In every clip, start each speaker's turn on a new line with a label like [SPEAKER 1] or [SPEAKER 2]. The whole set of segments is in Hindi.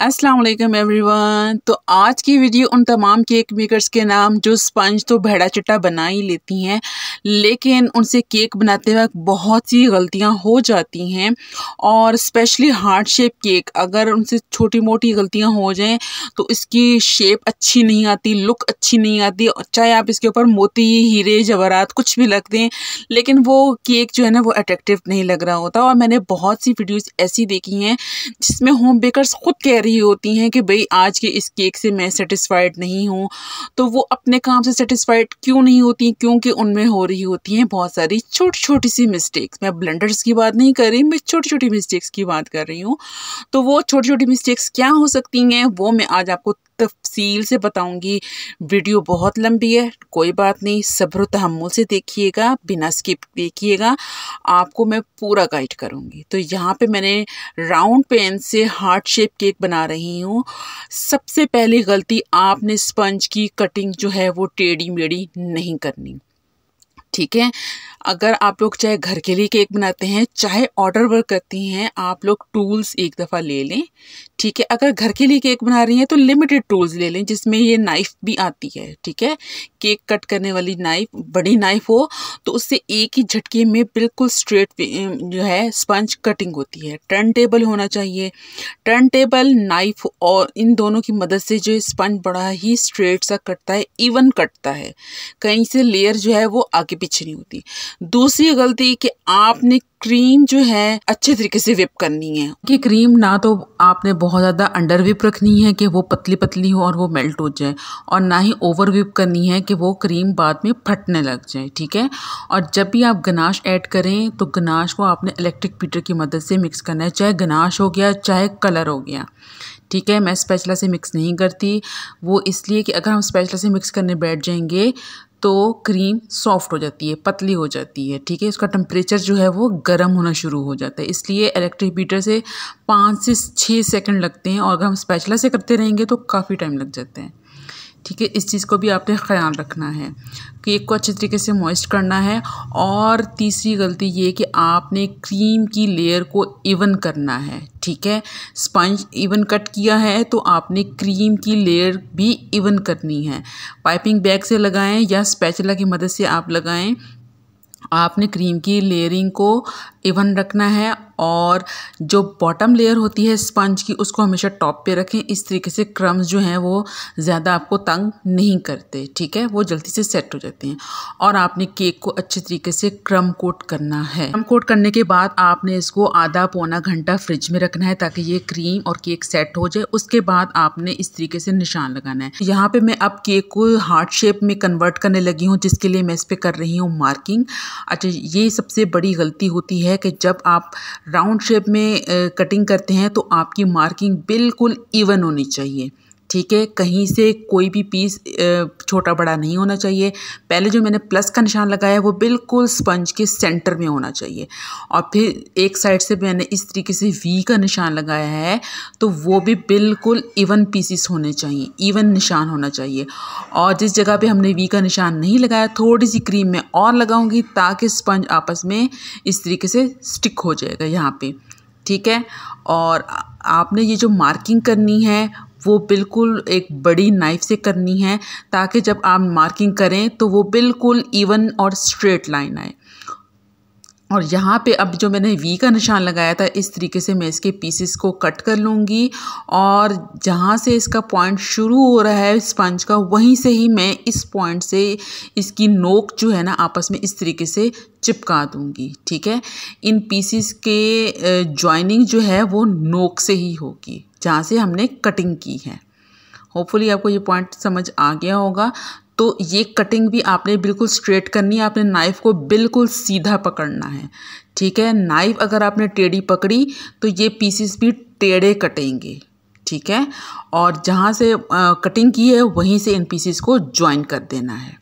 [SPEAKER 1] अस्सलाम वालेकुम एवरीवन। तो आज की वीडियो उन तमाम केक मेकर्स के नाम जो स्पंज तो भेड़ा चिट्टा बना ही लेती हैं, लेकिन उनसे केक बनाते वक्त बहुत सी गलतियां हो जाती हैं। और स्पेशली हार्ट शेप केक, अगर उनसे छोटी मोटी गलतियां हो जाएं तो इसकी शेप अच्छी नहीं आती, लुक अच्छी नहीं आती। चाहे आप इसके ऊपर मोती, हीरे, जवाहरात कुछ भी लग दें, लेकिन वो केक जो है ना वो अट्रैक्टिव नहीं लग रहा होता। और मैंने बहुत सी वीडियोज़ ऐसी देखी हैं जिसमें होम बेकर्स खुद कह रही होती हैं कि भाई आज के इस केक से मैं सेटिस्फाइड नहीं हूँ। तो वो अपने काम से सेटिस्फाइड क्यों नहीं होती? क्योंकि उनमें हो रही होती हैं बहुत सारी छोटी छोटी सी मिस्टेक्स। मैं ब्लेंडर्स की बात नहीं कर रही, मैं छोटी छोटी मिस्टेक्स की बात कर रही हूँ। तो वो छोटी छोटी मिस्टेक्स क्या हो सकती हैं वो मैं आज आपको तफसील से बताऊंगी। वीडियो बहुत लंबी है, कोई बात नहीं, सब्र तहम्मुल से देखिएगा, बिना स्किप देखिएगा, आपको मैं पूरा गाइड करूंगी। तो यहाँ पे मैंने राउंड पेन से हार्ट शेप केक बना रही हूँ। सबसे पहली गलती, आपने स्पंज की कटिंग जो है वो टेढ़ी मेढ़ी नहीं करनी, ठीक है। अगर आप लोग चाहे घर के लिए केक बनाते हैं, चाहे ऑर्डर वर्क करती हैं, आप लोग टूल्स एक दफ़ा ले लें, ठीक है। अगर घर के लिए केक बना रही हैं तो लिमिटेड टूल्स ले लें, जिसमें ये नाइफ़ भी आती है, ठीक है। केक कट करने वाली नाइफ, बड़ी नाइफ हो तो उससे एक ही झटके में बिल्कुल स्ट्रेट जो है स्पंज कटिंग होती है। टर्न टेबल होना चाहिए, टर्न टेबल, नाइफ, और इन दोनों की मदद से जो स्पंज बड़ा ही स्ट्रेट सा कटता है, इवन कटता है, कहीं से लेयर जो है वो आगे पीछे नहीं होती। दूसरी गलती कि आपने क्रीम जो है अच्छे तरीके से विप करनी है कि क्रीम ना तो आपने बहुत ज़्यादा अंडर विप रखनी है कि वो पतली पतली हो और वो मेल्ट हो जाए, और ना ही ओवर विप करनी है कि वो क्रीम बाद में फटने लग जाए, ठीक है। और जब भी आप गनाश ऐड करें तो गनाश को आपने इलेक्ट्रिक बीटर की मदद से मिक्स करना है, चाहे गनाश हो गया चाहे कलर हो गया, ठीक है। मैं स्पैचुला से मिक्स नहीं करती, वो इसलिए कि अगर हम स्पैचुला से मिक्स करने बैठ जाएंगे तो क्रीम सॉफ्ट हो जाती है, पतली हो जाती है, ठीक है। उसका टेम्परेचर जो है वो गर्म होना शुरू हो जाता है, इसलिए इलेक्ट्रिक बीटर से 5 से 6 सेकंड लगते हैं, और अगर हम स्पैचुला से करते रहेंगे तो काफ़ी टाइम लग जाते हैं, ठीक है। इस चीज़ को भी आपने ख्याल रखना है, केक को अच्छे तरीके से मॉइस्ट करना है। और तीसरी गलती ये कि आपने क्रीम की लेयर को इवन करना है, ठीक है। स्पंज इवन कट किया है तो आपने क्रीम की लेयर भी इवन करनी है। पाइपिंग बैग से लगाएं या स्पैचुला की मदद से आप लगाएं, आपने क्रीम की लेयरिंग को इवन रखना है। और जो बॉटम लेयर होती है स्पंज की, उसको हमेशा टॉप पे रखें, इस तरीके से क्रम्स जो हैं वो ज़्यादा आपको तंग नहीं करते, ठीक है, वो जल्दी से सेट हो जाते हैं। और आपने केक को अच्छे तरीके से क्रम कोट करना है। क्रम कोट करने के बाद आपने इसको आधा पौना घंटा फ्रिज में रखना है ताकि ये क्रीम और केक सेट हो जाए। उसके बाद आपने इस तरीके से निशान लगाना है। यहाँ पे मैं अब केक को हार्ट शेप में कन्वर्ट करने लगी हूँ, जिसके लिए मैं इस पर कर रही हूँ मार्किंग। अच्छा, ये सबसे बड़ी गलती होती है कि जब आप राउंड शेप में कटिंग करते हैं तो आपकी मार्किंग बिल्कुल इवन होनी चाहिए, ठीक है। कहीं से कोई भी पीस छोटा बड़ा नहीं होना चाहिए। पहले जो मैंने प्लस का निशान लगाया है वो बिल्कुल स्पंज के सेंटर में होना चाहिए, और फिर एक साइड से मैंने इस तरीके से वी का निशान लगाया है तो वो भी बिल्कुल इवन पीसीस होने चाहिए, इवन निशान होना चाहिए। और जिस जगह पे हमने वी का निशान नहीं लगाया, थोड़ी सी क्रीम में और लगाऊंगी ताकि स्पंज आपस में इस तरीके से स्टिक हो जाएगा यहाँ पे, ठीक है। और आपने ये जो मार्किंग करनी है वो बिल्कुल एक बड़ी नाइफ से करनी है ताकि जब आप मार्किंग करें तो वो बिल्कुल इवन और स्ट्रेट लाइन आए। और यहाँ पे अब जो मैंने वी का निशान लगाया था, इस तरीके से मैं इसके पीसेस को कट कर लूँगी, और जहाँ से इसका पॉइंट शुरू हो रहा है स्पंज का, वहीं से ही मैं इस पॉइंट से इसकी नोक जो है ना आपस में इस तरीके से चिपका दूँगी, ठीक है। इन पीसेस के जॉइनिंग जो है वो नोक से ही होगी जहाँ से हमने कटिंग की है। होपफुली आपको ये पॉइंट समझ आ गया होगा। तो ये कटिंग भी आपने बिल्कुल स्ट्रेट करनी है, आपने नाइफ़ को बिल्कुल सीधा पकड़ना है, ठीक है। नाइफ़ अगर आपने टेढ़ी पकड़ी तो ये पीसेस भी टेढ़े कटेंगे, ठीक है। और जहाँ से कटिंग की है वहीं से इन पीसेस को ज्वाइन कर देना है।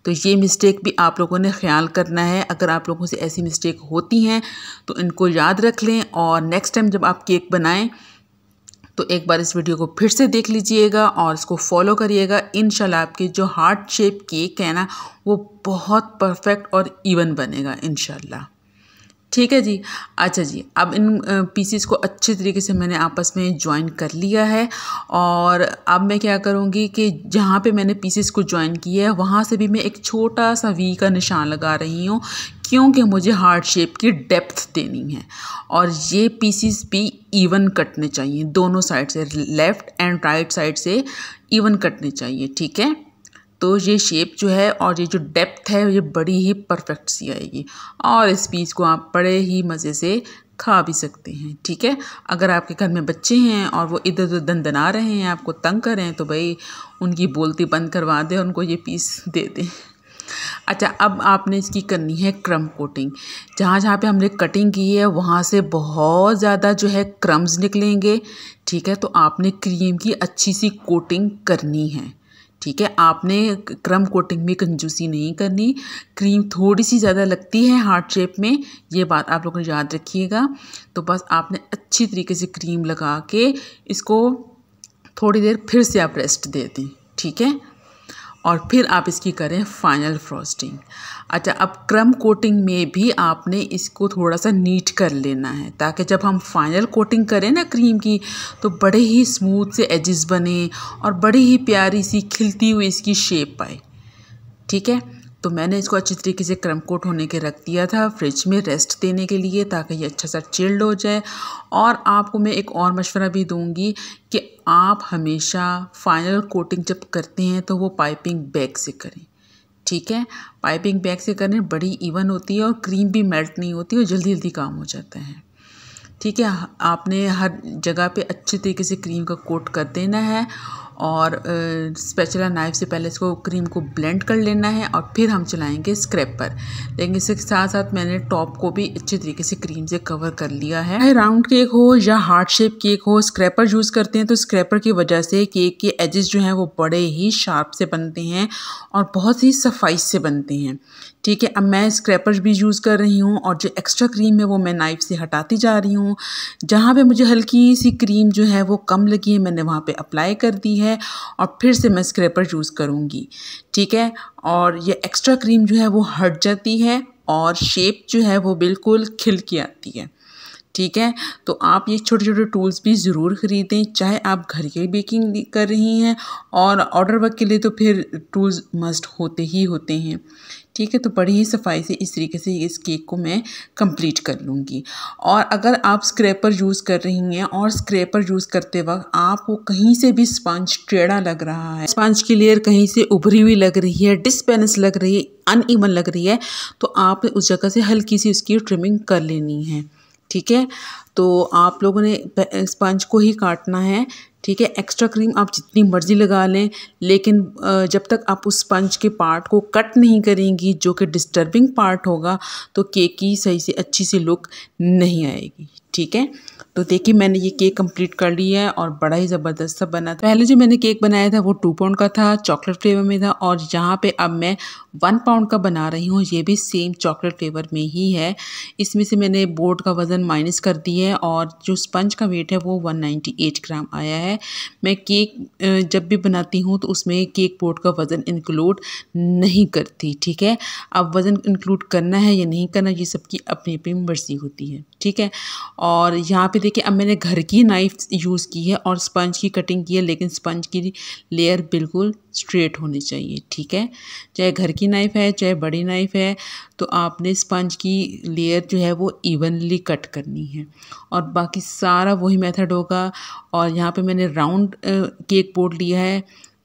[SPEAKER 1] तो ये मिस्टेक भी आप लोगों ने ख्याल करना है। अगर आप लोगों से ऐसी मिस्टेक होती हैं तो इनको याद रख लें, और नेक्स्ट टाइम जब आप केक बनाएं तो एक बार इस वीडियो को फिर से देख लीजिएगा और इसको फॉलो करिएगा। इंशाल्लाह आपकी जो हार्ट शेप केक है ना वो बहुत परफेक्ट और इवन बनेगा इंशाल्लाह। ठीक है जी। अच्छा जी, अब इन पीसेस को अच्छे तरीके से मैंने आपस में जॉइन कर लिया है और अब मैं क्या करूँगी कि जहाँ पे मैंने पीसेस को जॉइन किया है वहाँ से भी मैं एक छोटा सा वी का निशान लगा रही हूँ, क्योंकि मुझे हार्ट शेप की डेप्थ देनी है और ये पीसेस भी इवन कटने चाहिए, दोनों साइड से, लेफ़्ट एंड राइट साइड से इवन कटने चाहिए। ठीक है, तो ये शेप जो है और ये जो डेप्थ है ये बड़ी ही परफेक्ट सी आएगी और इस पीस को आप बड़े ही मज़े से खा भी सकते हैं। ठीक है, अगर आपके घर में बच्चे हैं और वो इधर उधर दंदना रहे हैं, आपको तंग कर रहे हैं, तो भाई उनकी बोलती बंद करवा दें, उनको ये पीस दे दें। अच्छा, अब आपने इसकी करनी है क्रम्ब कोटिंग। जहाँ जहाँ पे हमने कटिंग की है वहाँ से बहुत ज़्यादा जो है क्रम्ब्स निकलेंगे। ठीक है, तो आपने क्रीम की अच्छी सी कोटिंग करनी है। ठीक है, आपने क्रम्ब कोटिंग में कंजूसी नहीं करनी, क्रीम थोड़ी सी ज़्यादा लगती है हार्ट शेप में, ये बात आप लोगों ने याद रखिएगा। तो बस आपने अच्छी तरीके से क्रीम लगा के इसको थोड़ी देर फिर से आप रेस्ट दे दें। ठीक है, और फिर आप इसकी करें फाइनल फ्रॉस्टिंग। अच्छा, अब क्रम्ब कोटिंग में भी आपने इसको थोड़ा सा नीट कर लेना है ताकि जब हम फाइनल कोटिंग करें ना क्रीम की तो बड़े ही स्मूथ से एजेस बने और बड़ी ही प्यारी सी खिलती हुई इसकी शेप आए। ठीक है, तो मैंने इसको अच्छी तरीके से क्रम्ब कोट होने के रख दिया था फ्रिज में रेस्ट देने के लिए ताकि ये अच्छा सा चिल्ड हो जाए। और आपको मैं एक और मशवरा भी दूंगी कि आप हमेशा फाइनल कोटिंग जब करते हैं तो वो पाइपिंग बैग से करें। ठीक है, पाइपिंग बैग से करें, बड़ी इवन होती है और क्रीम भी मेल्ट नहीं होती और जल्दी जल्दी काम हो जाता है। ठीक है, आपने हर जगह पे अच्छे तरीके से क्रीम का कोट कर देना है और स्पैचुला नाइफ से पहले इसको क्रीम को ब्लेंड कर लेना है और फिर हम चलाएंगे स्क्रैपर। लेकिन इसके साथ साथ मैंने टॉप को भी अच्छे तरीके से क्रीम से कवर कर लिया है। चाहे राउंड केक हो या हार्ट शेप केक हो, स्क्रैपर यूज़ करते हैं तो स्क्रैपर की वजह से केक के एजेस जो हैं वो बड़े ही शार्प से बनते हैं और बहुत ही सफाई से बनते हैं। ठीक है, अब मैं स्क्रैपर भी यूज़ कर रही हूँ और जो एक्स्ट्रा क्रीम है वो मैं नाइफ़ से हटाती जा रही हूँ। जहाँ पे मुझे हल्की सी क्रीम जो है वो कम लगी है मैंने वहाँ पे अप्लाई कर दी है और फिर से मैं स्क्रैपर यूज़ करूँगी। ठीक है, और ये एक्स्ट्रा क्रीम जो है वो हट जाती है और शेप जो है वो बिल्कुल खिल के आती है। ठीक है, तो आप ये छोटे छोटे टूल्स भी ज़रूर ख़रीदें, चाहे आप घर की बेकिंग कर रही हैं और ऑर्डर वर्क के लिए तो फिर टूल्स मस्ट होते ही होते हैं। ठीक है, तो बड़ी ही सफाई से इस तरीके से इस केक को मैं कंप्लीट कर लूँगी। और अगर आप स्क्रैपर यूज़ कर रही हैं और स्क्रैपर यूज़ करते वक्त आपको कहीं से भी स्पंज टेढ़ा लग रहा है, स्पंज की लेयर कहीं से उभरी हुई लग रही है, डिसबैलेंस लग रही है, अनइवन लग रही है, तो आप उस जगह से हल्की सी उसकी ट्रिमिंग कर लेनी है। ठीक है, तो आप लोगों ने स्पंज को ही काटना है। ठीक है, एक्स्ट्रा क्रीम आप जितनी मर्ज़ी लगा लें, लेकिन जब तक आप उस स्पंज के पार्ट को कट नहीं करेंगी जो कि डिस्टर्बिंग पार्ट होगा तो केक की सही से अच्छी सी लुक नहीं आएगी। ठीक है, तो देखिए मैंने ये केक कंप्लीट कर लिया है और बड़ा ही ज़बरदस्त सा बना था। पहले जो मैंने केक बनाया था वो 2 पाउंड का था, चॉकलेट फ्लेवर में था और यहाँ पे अब मैं 1 पाउंड का बना रही हूँ, ये भी सेम चॉकलेट फ्लेवर में ही है। इसमें से मैंने बोर्ड का वज़न माइनस कर दिया है और जो स्पंज का वेट है वो 198 ग्राम आया है। मैं केक जब भी बनाती हूँ तो उसमें केक बोर्ड का वज़न इंक्लूड नहीं करती। ठीक है, अब वज़न इंक्लूड करना है या नहीं करना ये सबकी अपनी अपनी मर्ज़ी होती है। ठीक है, और यहाँ पे देखिए अब मैंने घर की नाइफ यूज़ की है और स्पंज की कटिंग की है, लेकिन स्पंज की लेयर बिल्कुल स्ट्रेट होनी चाहिए। ठीक है, चाहे घर की नाइफ़ है चाहे बड़ी नाइफ़ है, तो आपने स्पंज की लेयर जो है वो इवनली कट करनी है और बाकी सारा वही मेथड होगा। और यहाँ पे मैंने राउंड केक बोर्ड लिया है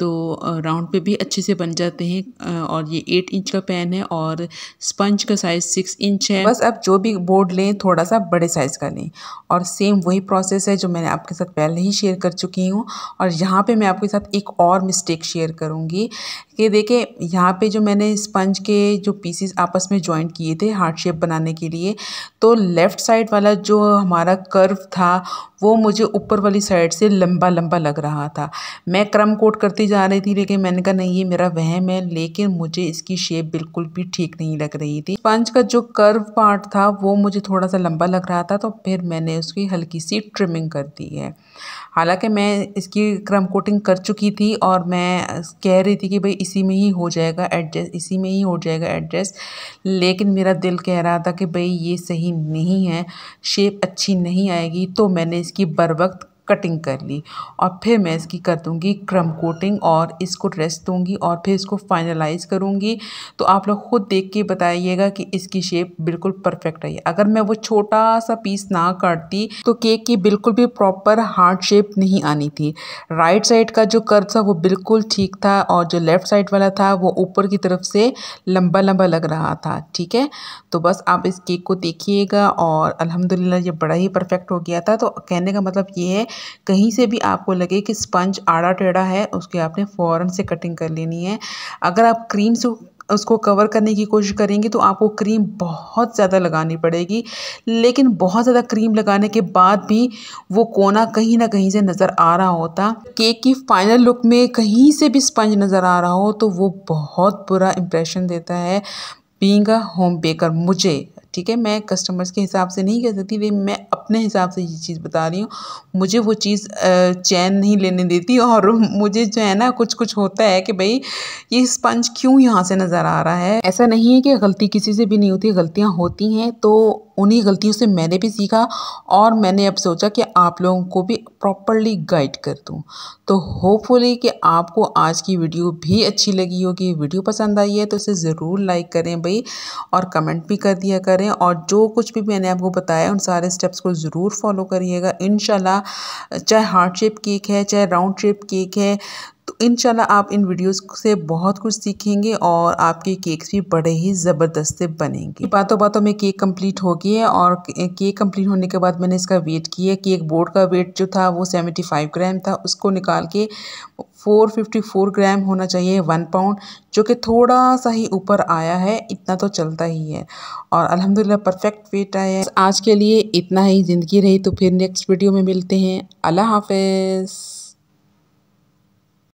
[SPEAKER 1] तो राउंड पे भी अच्छे से बन जाते हैं। और ये 8 इंच का पैन है और स्पंज का साइज़ 6 इंच है। बस अब जो भी बोर्ड लें थोड़ा सा बड़े साइज़ का लें और सेम वही प्रोसेस है जो मैंने आपके साथ पहले ही शेयर कर चुकी हूँ। और यहाँ पे मैं आपके साथ एक और मिस्टेक शेयर करूँगी कि देखिए यहाँ पे जो मैंने स्पंज के जो पीसेस आपस में जॉइंट किए थे हार्ट शेप बनाने के लिए, तो लेफ़्ट साइड वाला जो हमारा कर्व था वो मुझे ऊपर वाली साइड से लंबा लंबा लग रहा था। मैं क्रम्ब कोट करती जा रही थी लेकिन मैंने कहा नहीं ये मेरा वहम है, लेकिन मुझे इसकी शेप बिल्कुल भी ठीक नहीं लग रही थी। स्पंज का जो कर्व पार्ट था वो मुझे थोड़ा सा लंबा लग रहा था तो फिर मैंने उसकी हल्की सी ट्रिमिंग कर दी है। हालांकि मैं इसकी क्रम कोटिंग कर चुकी थी और मैं कह रही थी कि भाई इसी में ही हो जाएगा एडजस्ट, इसी में ही हो जाएगा एडजस्ट, लेकिन मेरा दिल कह रहा था कि भाई ये सही नहीं है, शेप अच्छी नहीं आएगी। तो मैंने इसकी बर वक्त कटिंग कर ली और फिर मैं इसकी कर दूंगी क्रम कोटिंग और इसको रेस्ट दूंगी और फिर इसको फाइनलाइज करूंगी। तो आप लोग खुद देख के बताइएगा कि इसकी शेप बिल्कुल परफेक्ट आई है। अगर मैं वो छोटा सा पीस ना काटती तो केक की बिल्कुल भी प्रॉपर हार्ट शेप नहीं आनी थी। राइट साइड का जो कर्व था वो बिल्कुल ठीक था और जो लेफ्ट साइड वाला था वो ऊपर की तरफ से लंबा लंबा लग रहा था। ठीक है, तो बस आप इस केक को देखिएगा और अल्हम्दुलिल्लाह ये बड़ा ही परफेक्ट हो गया था। तो कहने का मतलब ये है, कहीं से भी आपको लगे कि स्पंज आड़ा टेढ़ा है, उसके आपने फ़ौरन से कटिंग कर लेनी है। अगर आप क्रीम से उसको कवर करने की कोशिश करेंगे तो आपको क्रीम बहुत ज़्यादा लगानी पड़ेगी, लेकिन बहुत ज़्यादा क्रीम लगाने के बाद भी वो कोना कहीं ना कहीं से नज़र आ रहा होता। केक की फाइनल लुक में कहीं से भी स्पंज नज़र आ रहा हो तो वो बहुत बुरा इंप्रेशन देता है बीइंग अ होम बेकर मुझे। ठीक है, मैं कस्टमर्स के हिसाब से नहीं कह सकती, लेकिन मैं अपने हिसाब से ये चीज़ बता रही हूँ। मुझे वो चीज़ चैन नहीं लेने देती और मुझे जो है ना कुछ कुछ होता है कि भाई ये स्पंज क्यों यहाँ से नज़र आ रहा है। ऐसा नहीं है कि गलती किसी से भी नहीं होती, गलतियाँ होती हैं, तो उन्हीं गलतियों से मैंने भी सीखा और मैंने अब सोचा कि आप लोगों को भी प्रॉपरली गाइड कर दूँ। तो होपफुली कि आपको आज की वीडियो भी अच्छी लगी होगी। वीडियो पसंद आई है तो इसे ज़रूर लाइक करें भाई और कमेंट भी कर दिया करें, और जो कुछ भी मैंने आपको बताया उन सारे स्टेप्स को ज़रूर फॉलो करिएगा इंशाल्लाह। चाहे हार्ट शेप केक है, चाहे राउंड शेप केक है, तो इंशाल्लाह आप इन वीडियोस से बहुत कुछ सीखेंगे और आपके केक्स भी बड़े ही ज़बरदस्त से बनेंगे। बातों बातों में केक कंप्लीट हो गया और केक कंप्लीट होने के बाद मैंने इसका वेट किया। केक बोर्ड का वेट जो था वो 75 ग्राम था, उसको निकाल के 454 ग्राम होना चाहिए, 1 पाउंड, जो कि थोड़ा सा ही ऊपर आया है, इतना तो चलता ही है और अल्हम्दुलिल्लाह परफेक्ट वेट आया है। आज के लिए इतना ही, ज़िंदगी रही तो फिर नेक्स्ट वीडियो में मिलते हैं। अल्लाह हाफ़िज़।